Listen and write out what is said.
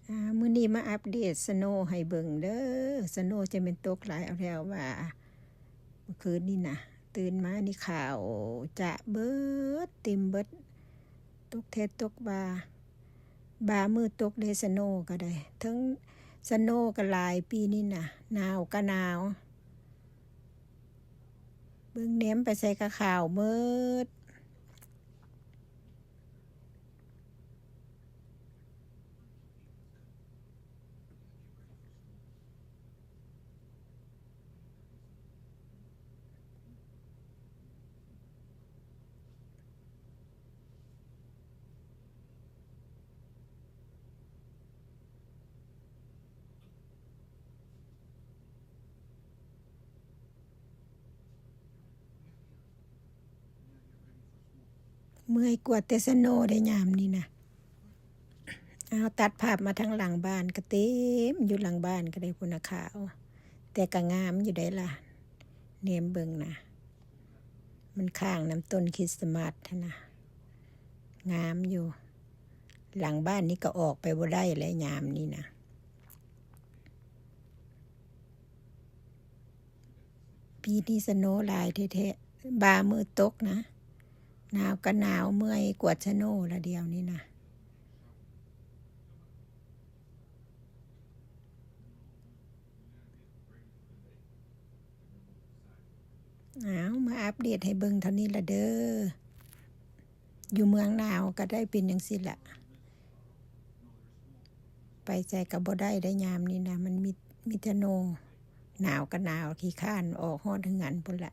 มื้อนี้มาอัปเดตสโนว์ให้เบิ่งเด้อสโนว์จะเป็นตกหลายเอาแล้วว่าเมื่อคืนนี่นะตื่นมานี่ข่าวจะเบิดเต็มเบิดตกเทศตกบามือตกได้สโนว์ก็ได้ทั้งสโนว์ก็หลายปีนี่นะหนาวก็หนาวเบิ่งแหนมไปใส่กะข่าวเมิดเมื่อยกว่าแต่สโนว์ได้ยามนี่นะเอาตัดภาพมาทางหลังบ้านก็เต็มอยู่หลังบ้านก็ได้พุ่นข่าวแต่ก็งามอยู่ได้ล่ะแหนมเบิ่งนะมันข้างน้ำต้นคริสต์มาสนะงามอยู่หลังบ้านนี้ก็ออกไปบ่ได้แล้วยามนี้นะปีนี้สโนว์หลายแท้ๆบามือตกนะหนาวก็หนาวเมื่อยกว่าสโนว์ละเดียวนี้นะมาอัปเดตให้เบิ่งเท่านี้ละเด้ออยู่เมืองหนาวก็ได้เป็นจังซี่ละไปใจกับบ่ได้ยามนี้นะมันมีสโนว์หนาวก็หนาวขี้ข้านออกฮอดถึงงั้นพุ่นละ